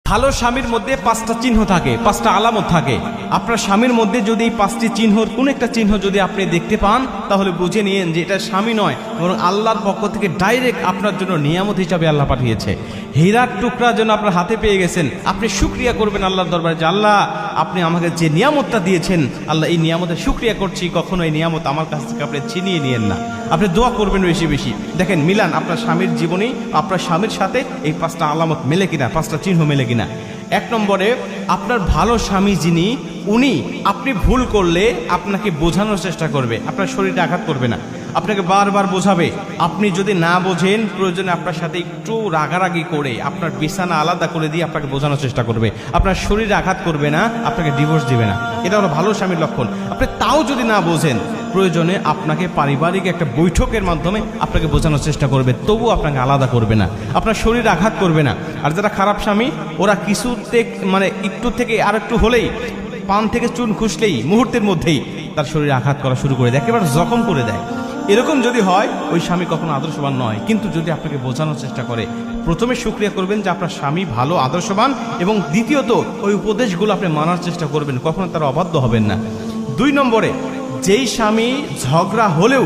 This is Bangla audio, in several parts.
ভালো স্বামীর মধ্যে পাঁচটা চিহ্ন থাকে, পাঁচটা আলামত থাকে। আপনার স্বামীর মধ্যে যদি এই পাঁচটি চিহ্নর কোন একটা চিহ্ন যদি আপনি দেখতে পান, তাহলে বুঝে নিয়েন যে এটা স্বামী নয়, বরং আল্লাহর পক্ষ থেকে ডাইরেক্ট আপনার জন্য নিয়ামত হিসাবে আল্লাহ পাঠিয়েছে। হীরার টুকরা যেন আপনার হাতে পেয়ে গেছেন, আপনি শুকরিয়া করবেন আল্লাহর দরবারে যে আল্লাহ আপনি আমাকে যে নিয়ামতটা দিয়েছেন, আল্লাহ এই নিয়ামতের শুকরিয়া করছি, কখনো এই নিয়ামত আমার কাছ থেকে আপনি ছিনিয়ে নিয়েন না। আপনি দোয়া করবেন বেশি বেশি। দেখেন মিলান আপনার স্বামীর জীবনী, আপনার স্বামীর সাথে এই পাঁচটা আলামত মেলে কিনা, পাঁচটা চিহ্ন মেলে কিনা। এক নম্বরে, আপনার ভালো স্বামী যিনি, উনি আপনি ভুল করলে আপনাকে বোঝানোর চেষ্টা করবে, আপনার শরীরে আঘাত করবে না, আপনাকে বারবার বোঝাবে। আপনি যদি না বোঝেন, প্রয়োজনে আপনার সাথে একটু রাগারাগি করে আপনার বিছানা আলাদা করে দিয়ে আপনাকে বোঝানোর চেষ্টা করবে, আপনার শরীরে আঘাত করবে না, আপনাকে ডিভোর্স দিবে না। এটা হলো ভালো স্বামীর লক্ষণ। আপনি তাও যদি না বোঝেন, প্রয়োজনে আপনাকে পারিবারিক একটা বৈঠকের মাধ্যমে আপনাকে বোঝানোর চেষ্টা করবে, তবু আপনাকে আলাদা করবে না, আপনার শরীরে আঘাত করবে না। আর যারা খারাপ স্বামী, ওরা কিছুতে মানে একটু থেকে আর একটু হলেই, পান থেকে চুন খুসলেই মুহূর্তের মধ্যেই তার শরীরে আঘাত করা শুরু করে দেয়, একেবারে জখম করে দেয়। এরকম যদি হয়, ওই স্বামী কখনো আদর্শবান নয়। কিন্তু যদি আপনাকে বোঝানোর চেষ্টা করে, প্রথমে শুকরিয়া করবেন যে আপনার স্বামী ভালো আদর্শবান, এবং দ্বিতীয়ত ওই উপদেশগুলো আপনি মানার চেষ্টা করবেন, কখনো তারা অবাধ্য হবেন না। 2 নম্বরে, যেই স্বামী ঝগড়া হলেও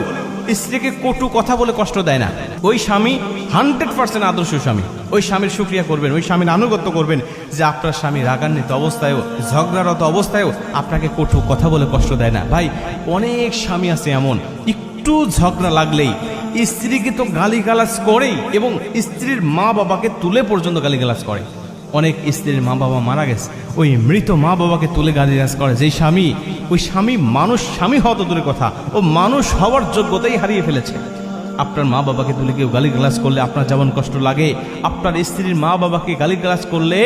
স্ত্রীকে কটু কথা বলে কষ্ট দেয় না, ওই স্বামী 100% আদর্শ স্বামী। ওই স্বামীর শুকরিয়া করবেন, ওই স্বামীর আনুগত্য করবেন যে আপনার স্বামী রাগান্বিত অবস্থায়ও, ঝগড়ারত অবস্থায়ও আপনাকে কটু কথা বলে কষ্ট দেয় না। ভাই, অনেক স্বামী আছে এমন, একটু ঝগড়া লাগলেই স্ত্রীকে তো গালিগালাজ করেই, এবং স্ত্রীর মা বাবাকে তুলে পর্যন্ত গালিগালাজ করে। অনেক স্ত্রীর মা বাবা মারা গেছে, ওই মৃত মা বাবাকে তুলে গালিগালাজ করে। যেই স্বামী, ওই স্বামী মানুষ, স্বামী হওয়া তো দূরের কথা, ও মানুষ হওয়ার যোগ্যতাই হারিয়ে ফেলেছে। আপনার মা বাবাকে তুলে কেউ গালিগালাজ করলে আপনার যেমন কষ্ট লাগে, আপনার স্ত্রীর মা বাবাকে গালিগালাজ করলে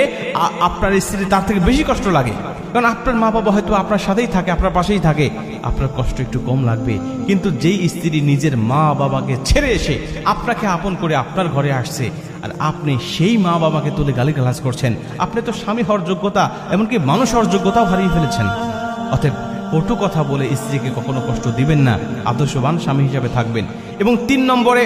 আপনার স্ত্রী তার থেকে বেশি কষ্ট লাগে। কারণ আপনার মা বাবা হয়তো আপনার সাথেই থাকে, আপনার পাশেই থাকে, আপনার কষ্ট একটু কম লাগবে। কিন্তু যেই স্ত্রী নিজের মা বাবাকে ছেড়ে এসে আপনাকে আপন করে আপনার ঘরে আসছে, আর আপনি সেই মা বাবাকে তুলে গালিগালাজ করছেন, আপনি তো স্বামী হওয়ার যোগ্যতা, এমনকি মানুষ হওয়ার যোগ্যতাও হারিয়ে ফেলেছেন। অতএব কটু কথা বলে স্ত্রীকে কখনো কষ্ট দিবেন না, আদর্শবান স্বামী হিসাবে থাকবেন। এবং 3 নম্বরে,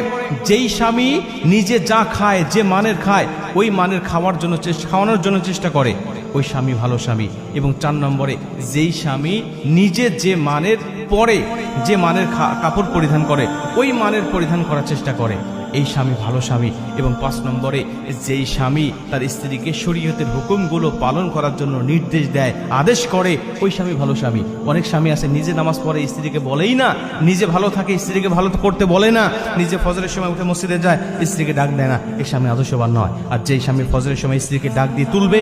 যেই স্বামী নিজে যা খায়, যে মানের খায়, ওই মানের খাওয়ানোর জন্য চেষ্টা করে, ওই স্বামী ভালো স্বামী। এবং 4 নম্বরে, যেই স্বামী নিজে যে মানের পরে, যে মানের কাপড় পরিধান করে, ওই মানের পরিধান করার চেষ্টা করে, এই স্বামী ভালো স্বামী। এবং 5 নম্বরে, যেই স্বামী তার স্ত্রীকে শরীয়তের হুকুমগুলো পালন করার জন্য নির্দেশ দেয়, আদেশ করে, ওই স্বামী ভালো স্বামী। অনেক স্বামী আছে নিজে নামাজ পড়ে, স্ত্রীকে বলেই না, নিজে ভালো থাকে, স্ত্রীকে ভালো করতে বলে না, নিজে ফজরের সময় উঠে মসজিদে যায়, স্ত্রীকে ডাক দেয় না, এই স্বামী আদর্শবান নয়। আর যেই স্বামী ফজরের সময় স্ত্রীকে ডাক দিয়ে তুলবে,